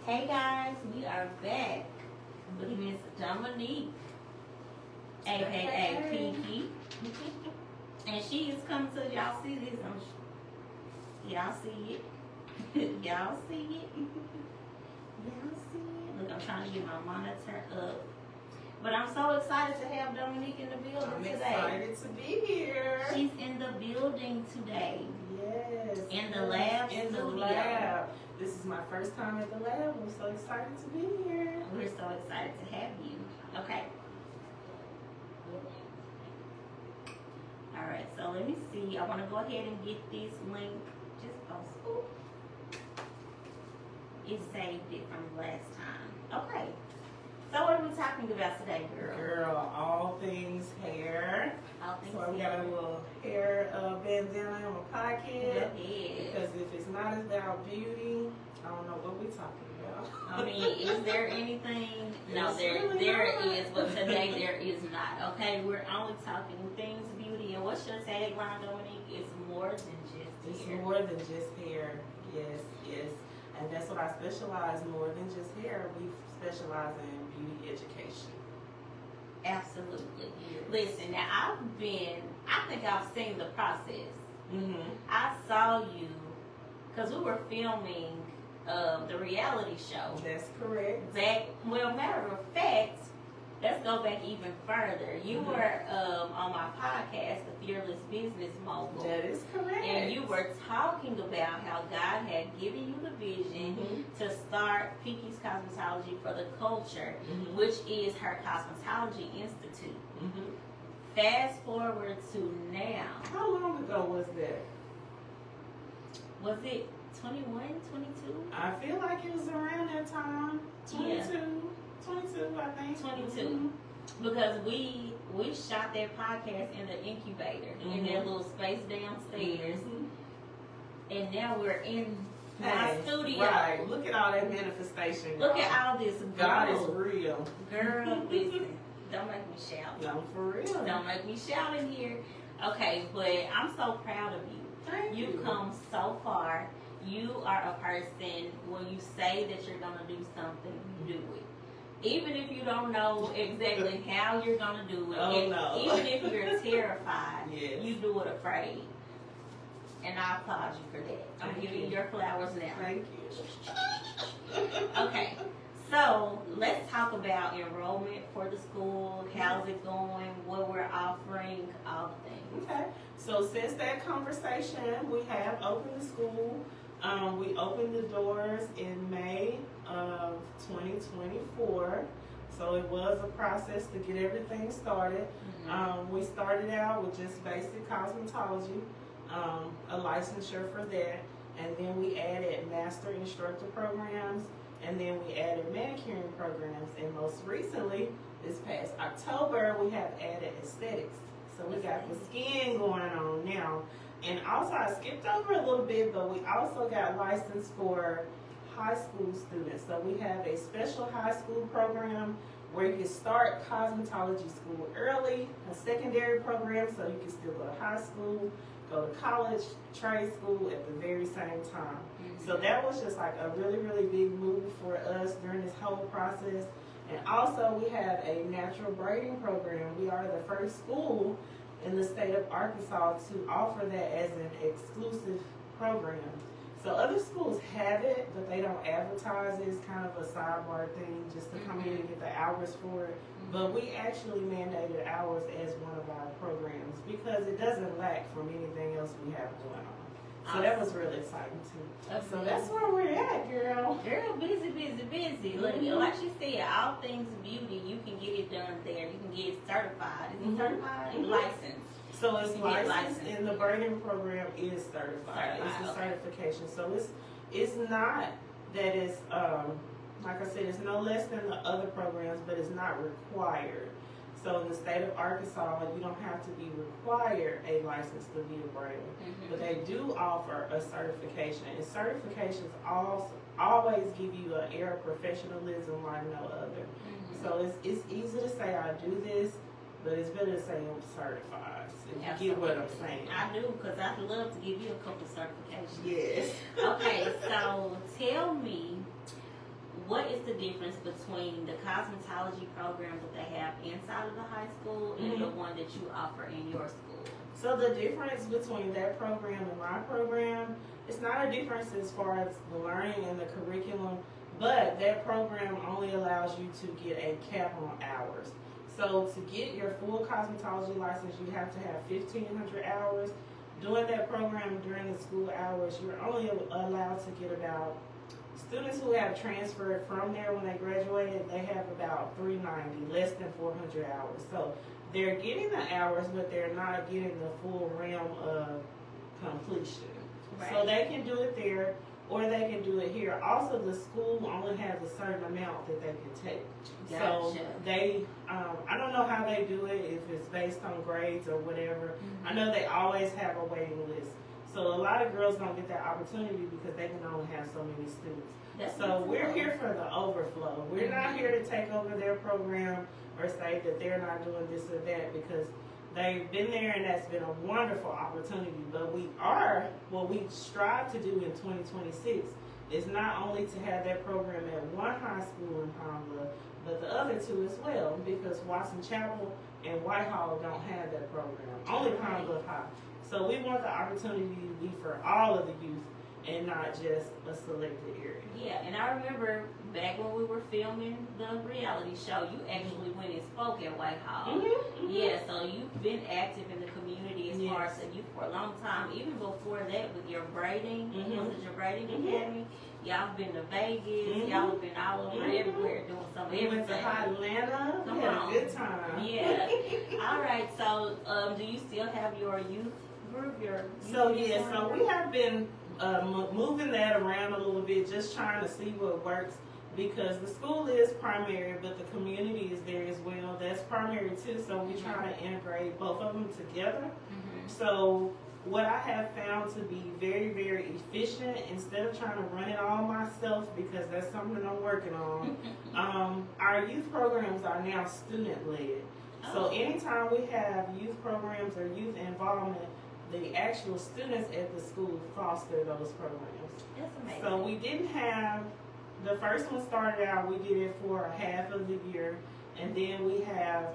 Hey guys, we are back with Miss Dominique, aka Peaky, and she is coming to y'all. See this? Y'all see it? Y'all see it? Y'all see it? Look, I'm trying to get my monitor up. But I'm so excited to have Dominique in the building today. I'm excited to be here. She's in the building today. Yes. In the lab In the studio. lab. This is my first time at the lab. I'm so excited to be here. We're so excited to have you. Okay. All right, so let me see. I want to go ahead and get this link. Just post. Ooh. It saved it from last time. Okay. So what are we talking about today, girl? Girl, all things hair. All things So I got a little hair bandana on my pocket. Yes. Because if it's not about beauty, I don't know what we're talking about. I mean, is there anything? No, It's there really there not. is, but today there is not. Okay, we're only talking things beauty. And what's your tagline, Dominique? It's more than just It's hair. more than just hair. Yes, yes. And that's what I specialize more than just hair. We specialize in beauty education. Absolutely. Listen, now I think I've seen the process. Mm-hmm. I saw you because we were filming the reality show. That's correct. Well, matter of fact, let's go back even further. You were on my podcast, The Fearless Business Mogul. That is correct. And you were talking about how God had given you the vision to start Peaky's Cosmetology for the Culture, which is her Cosmetology Institute. Fast forward to now. How long ago was that? Was it 21, 22? I feel like it was around that time. 22, 22, I think. 22. Because we shot that podcast in the incubator, in that little space downstairs. And now we're in my studio. Right. Look at all that manifestation. Look y'all. at all this God is growth. real. Girl, listen. Don't make me shout. No, for real. Don't make me shout in here. Okay, but I'm so proud of you. Thank you. You've come so far. You are a person, when you say that you're going to do something, you do it. Even if you don't know exactly how you're going to do it, Oh, no. even if you're terrified, Yes. you do it afraid. And I applaud you for that. I'm Thank giving you you. your flowers now. Thank you. Okay, so let's talk about enrollment for the school. How's it going? What we're offering, all the things. Okay. So since that conversation, we have opened the school. We opened the doors in May of 2024. So it was a process to get everything started. We started out with just basic cosmetology, a licensure for that. And then we added master instructor programs. And then we added manicuring programs. And most recently, this past October, we have added aesthetics. So we got the skin going on now. And also, I skipped over a little bit, but we also got licensed for high school students. So we have a special high school program where you can start cosmetology school early, a secondary program so you can still go to high school, go to college, trade school at the very same time. So that was just like a really, really big move for us during this whole process. And also, we have a natural braiding program. We are the first school in the state of Arkansas to offer that as an exclusive program. So other schools have it, but they don't advertise it. It's kind of a sidebar thing just to come in and get the hours for it. But we actually mandated hours as one of our programs because it doesn't lack from anything else we have going on. So that was really exciting too. So that's where we're at, girl. Girl, busy, busy, busy. Look, like she said, all things beauty, you can get it done there. You can get certified. Is it certified? Licensed. So it's You get licensed, licensed. and the braiding program is certified. It's a certification. So it's not that it's like I said, it's no less than the other programs, but it's not required. So in the state of Arkansas, you don't have to be required a license to be a braider, but they do offer a certification. And certifications also always give you an air of professionalism like no other. So it's easy to say I do this, but it's better to say I'm certified. If you get what I'm saying. I do, because I'd love to give you a couple certifications. Yes. Okay, so tell me, difference between the cosmetology program that they have inside of the high school and the one that you offer in your school? So the difference between that program and my program, it's not a difference as far as the learning and the curriculum, but that program only allows you to get a cap on hours. So to get your full cosmetology license, you have to have 1,500 hours. Doing that program during the school hours, you're only allowed to get about, students who have transferred from there when they graduated, they have about 390, less than 400 hours. So they're getting the hours, but they're not getting the full realm of completion. Right. So they can do it there, or they can do it here. Also, the school only has a certain amount that they can take. Gotcha. So they, I don't know how they do it, if it's based on grades or whatever. I know they always have a waiting list. So a lot of girls don't get that opportunity because they can only have so many students. So we're here for the overflow. We're not here to take over their program or say that they're not doing this or that, because they've been there and that's been a wonderful opportunity. But what we strive to do in 2026 is not only to have that program at one high school in Palmbrook, but the other two as well, because Watson Chapel and Whitehall don't have that program, only Palmbrook High. So we want the opportunity to be for all of the youth and not just a selected area. Yeah, and I remember back when we were filming the reality show, you actually went and spoke at Whitehall. Yeah, so you've been active in the community as far as the youth for a long time. Even before that, with your braiding, was it your braiding academy? Y'all been to Vegas. Y'all have been all over everywhere doing something. We went to Atlanta. We had a good time. Yeah. All right. So, do you still have your youth group? So we have been moving that around a little bit, just trying to see what works, because the school is primary, but the community is there as well. That's primary too, so we try to integrate both of them together. So what I have found to be very, very efficient, instead of trying to run it all myself, because that's something I'm working on, our youth programs are now student-led. So anytime we have youth programs or youth involvement, the actual students at the school foster those programs. That's amazing. So we didn't have, the first one started out, we did it for a half of the year, and then we have,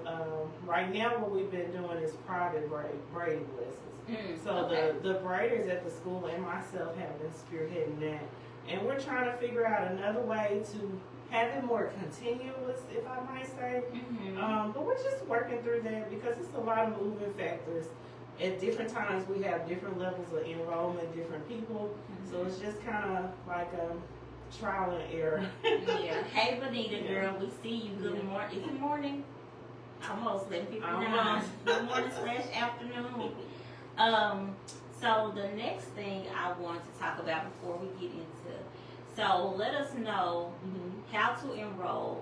right now what we've been doing is private braiding lessons. So the braiders at the school and myself have been spearheading that. And we're trying to figure out another way to have it more continuous, if I might say. But we're just working through that, because it's a lot of moving factors. At different times, we have different levels of enrollment, different people. So it's just kind of like a trial and error. Hey, Bonita, girl, we see you. Good morning. Is it morning? Almost 11:59. Good morning / afternoon. So the next thing I want to talk about before we get into, so let us know how to enroll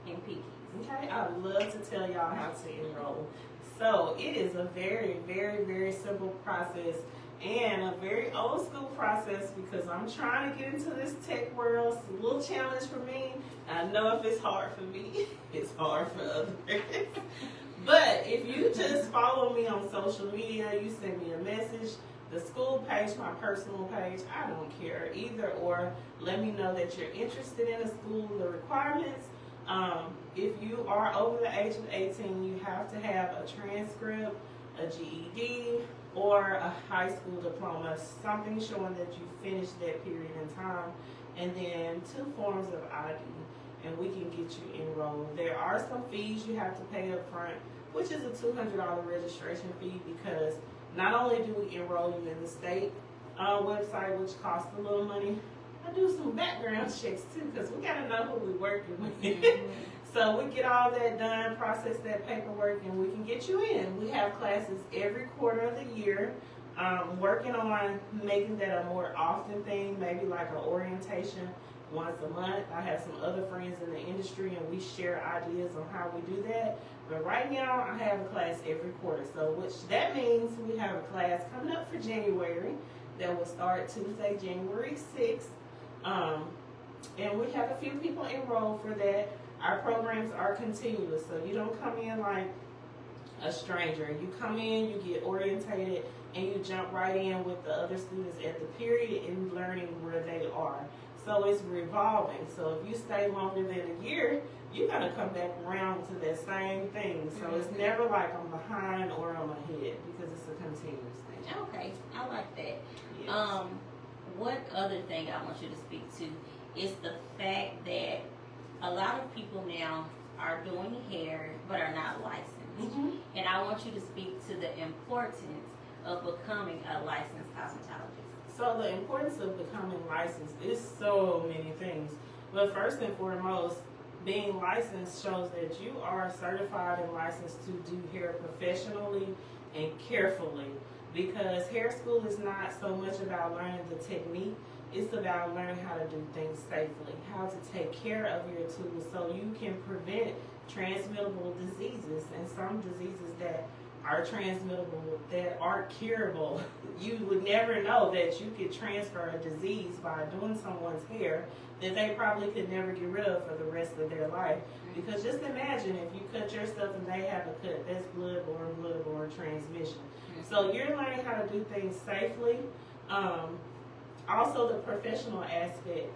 in Peaky. Okay, I would love to tell y'all how to enroll. So it is a very, very, very simple process, and a very old school process, because I'm trying to get into this tech world. It's a little challenge for me. I know if it's hard for me, it's hard for others. But if you just follow me on social media, you send me a message, the school page, my personal page, I don't care, either or. Let me know that you're interested in a school, the requirements. If you are over the age of 18, you have to have a transcript, a GED, or a high school diploma, something showing that you finished that period in time, and then 2 forms of ID, and we can get you enrolled. There are some fees you have to pay up front, which is a $200 registration fee, because not only do we enroll you in the state website, which costs a little money, I do some background checks too, because we got to know who we're working with. So we get all that done, process that paperwork, and we can get you in. We have classes every quarter of the year, working on making that a more often thing, maybe like an orientation once a month. I have some other friends in the industry, and we share ideas on how we do that. But right now, I have a class every quarter. So that means we have a class coming up for January that will start Tuesday, January 6th. And we have a few people enrolled for that. Our programs are continuous, so you don't come in like a stranger. You come in, you get orientated, and you jump right in with the other students at the period and learning where they are. So it's revolving. So if you stay longer than a year, you're gonna come back around to that same thing. So it's never like I'm behind or I'm ahead, because it's a continuous thing. Okay, I like that. Yes. What other thing I want you to speak to is the fact that a lot of people now are doing hair but are not licensed. And I want you to speak to the importance of becoming a licensed cosmetologist. So the importance of becoming licensed is so many things. But first and foremost, being licensed shows that you are certified and licensed to do hair professionally and carefully. Because hair school is not so much about learning the technique, it's about learning how to do things safely, how to take care of your tools so you can prevent transmittable diseases, and some diseases that are transmittable that are curable. You would never know that you could transfer a disease by doing someone's hair that they probably could never get rid of for the rest of their life. Because just imagine if you cut yourself and they have a cut, that's bloodborne transmission. So you're learning how to do things safely. Also the professional aspect.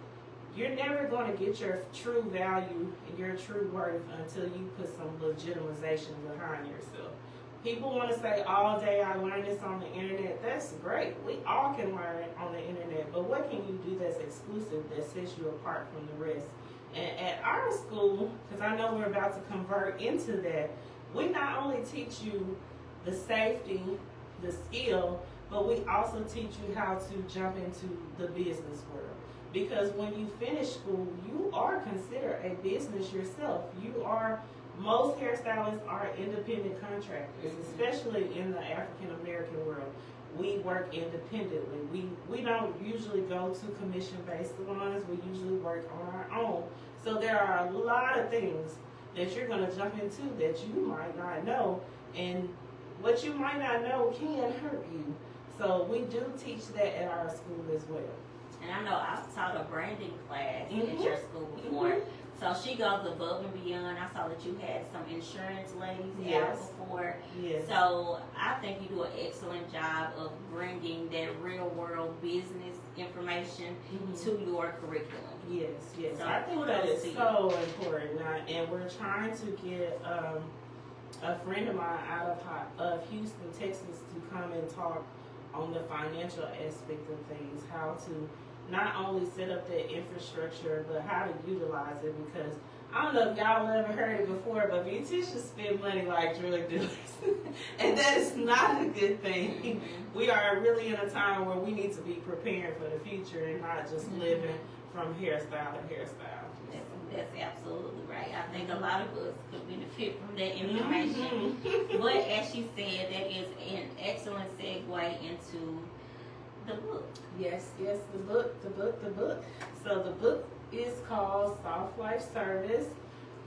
You're never going to get your true value and your true worth until you put some legitimization behind yourself. People want to say all day, I learned this on the internet. That's great. We all can learn on the internet, but what can you do that's exclusive, that sets you apart from the rest? And at our school, because I know we're about to convert into that, we not only teach you the safety, the skill, but we also teach you how to jump into the business world. Because when you finish school, you are considered a business yourself. Most hairstylists are independent contractors, especially in the African American world. We work independently. We don't usually go to commission-based salons. We usually work on our own. So there are a lot of things that you're going to jump into that you might not know, and what you might not know can hurt you. So we do teach that at our school as well. And I know I've taught a branding class at your school before. So she goes above and beyond. I saw that you had some insurance ladies out before. Yes. So I think you do an excellent job of bringing that real world business information to your curriculum. Yes. So I think that is so important. And we're trying to get a friend of mine out of Houston, Texas, to come and talk on the financial aspect of things, how to not only set up that infrastructure, but how to utilize it. Because I don't know if y'all ever heard it before, but beauticians spend money like drug dealers. And that is not a good thing. We are really in a time where we need to be preparing for the future and not just living from hairstyle to hairstyle. That's absolutely right. I think a lot of us could benefit from that information. But as she said, that is an excellent segue into the book. Yes, the book. So the book is called Soft Life Service,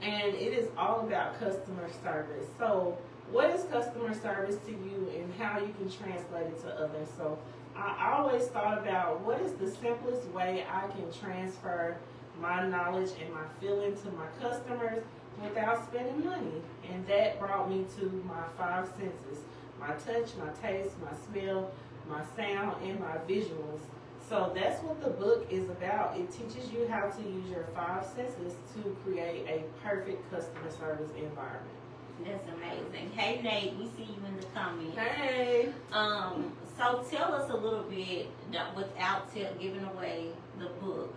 and it is all about customer service. So what is customer service to you and how you can translate it to others? So I always thought about what is the simplest way I can transfer my knowledge and my feeling to my customers without spending money. And that brought me to my 5 senses: my touch, my taste, my smell, my sound, and my visuals. So that's what the book is about. It teaches you how to use your 5 senses to create a perfect customer service environment. That's amazing. Hey Nate, we see you in the comments. Hey. So tell us a little bit, without giving away the book.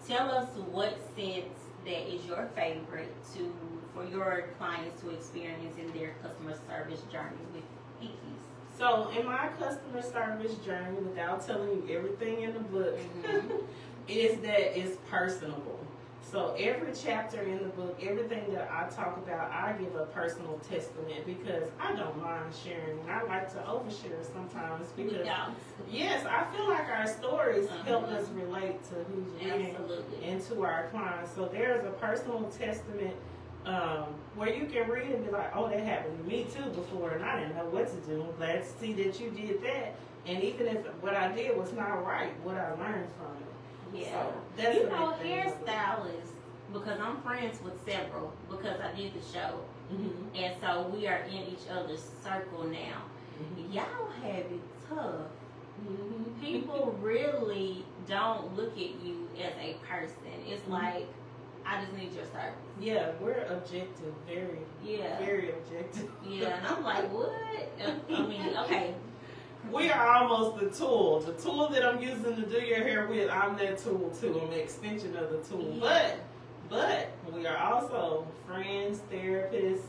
Tell us what sense that is your favorite for your clients to experience in their customer service journey with Peaky. So in my customer service journey, without telling you everything in the book, is that it's personable. So every chapter in the book, everything that I talk about, I give a personal testament because I don't mind sharing, and I like to overshare sometimes because yes, I feel like our stories help us relate to who's reading and to our clients. So there's a personal testament where you can read and be like, oh, that happened to me too before, and I didn't know what to do. I'm glad to see that you did that, and even if what I did was not right, what I learned from it. Yeah, so that's hairstylists, because I'm friends with several because I did the show, and so we are in each other's circle now. Y'all have it tough People really don't look at you as a person. It's like, I just need your service. Yeah, we're objective, very objective. Yeah, and I'm like, what? I mean, okay. We are almost the tool. The tool that I'm using to do your hair with, I'm that tool too. I'm an extension of the tool. Yeah. But we are also friends, therapists,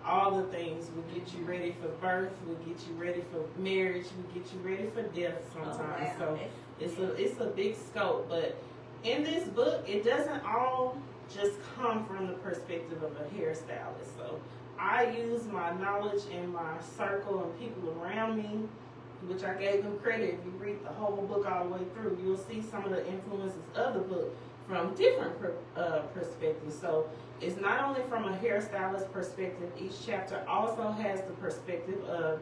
all the things. We get you ready for birth. We get you ready for marriage. We get you ready for death sometimes. Oh, wow. So it's a big scope. But in this book, it doesn't all just come from the perspective of a hairstylist. So I use my knowledge in my circle and people around me, which I gave them credit. If you read the whole book all the way through, you'll see some of the influences of the book from different perspectives. So it's not only from a hairstylist perspective, each chapter also has the perspective of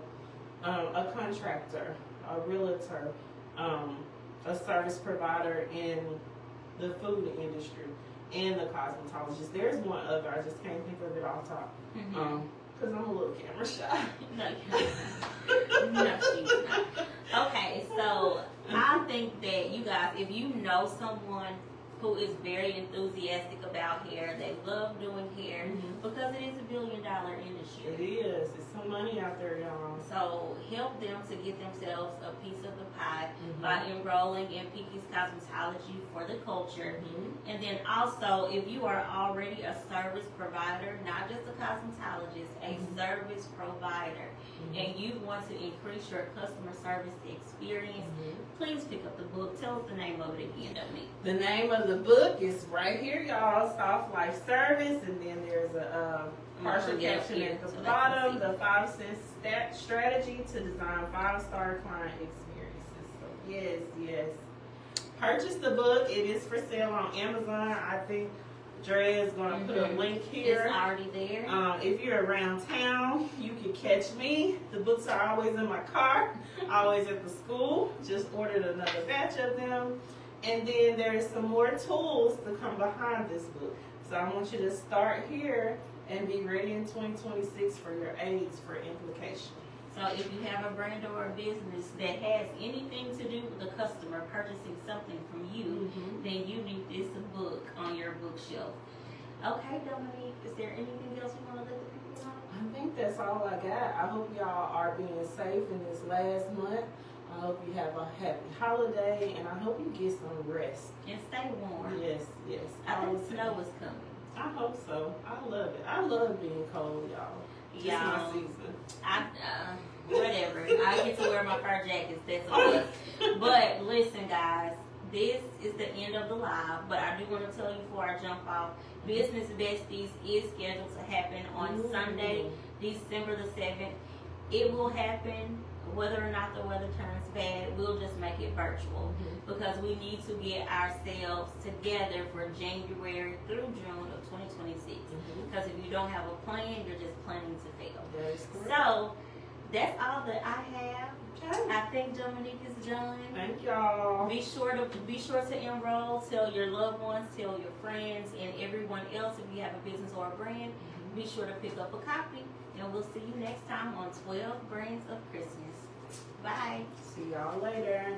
a contractor, a realtor, a service provider in the food industry, and the cosmetologist. There's one other, I just can't think of it off top. Because I'm a little camera shy. No, she's not. Okay, so I think that you guys, if you know someone who is very enthusiastic about hair, they love doing hair, because it is $1 billion industry. It is. It's some money out there, y'all. So help them to get themselves a piece of the pie by enrolling in Peaky's Cosmetology for the culture. And then also, if you are already a service provider, not just a cosmetologist, a service provider, and you want to increase your customer service experience, please pick up the book. Tell us the name of it again, Dominique. The name of the book is right here, y'all. Soft Life Service, and then there's a partial caption at the bottom. The 5 cent strategy to design 5-star client experiences. So yes, purchase the book. It is for sale on Amazon. I think Dre is going to put a link here. It's already there. If you're around town, you can catch me. The books are always in my car, always at the school. Just ordered another batch of them. And then there's some more tools to come behind this book. So I want you to start here and be ready in 2026 for your aids for implication. So if you have a brand or a business that has anything to do with the customer purchasing something from you, then you need this book on your bookshelf. Okay, Dominique, is there anything else you want to let the people know? I think that's all I got. I hope y'all are being safe in this last month. I hope you have a happy holiday, and I hope you get some rest. And stay warm. Yes. I think snow is coming. I hope so. I love it. I love being cold, y'all. Just my season. Whatever. I get to wear my fur jackets. That's okay. But listen, guys, this is the end of the live. But I do want to tell you before I jump off, Business Besties is scheduled to happen on Sunday, December the 7th. It will happen whether or not the weather turns bad. We'll just make it virtual because we need to get ourselves together for January through June of 2026. Because if you don't have a plan, you're just planning to fail. That is correct. So that's all that I have. I think Dominique is done. Thank y'all. Be sure to enroll. Tell your loved ones, tell your friends, and everyone else. If you have a business or a brand, be sure to pick up a copy. And we'll see you next time on 12 Brands of Christmas. Bye. See y'all later.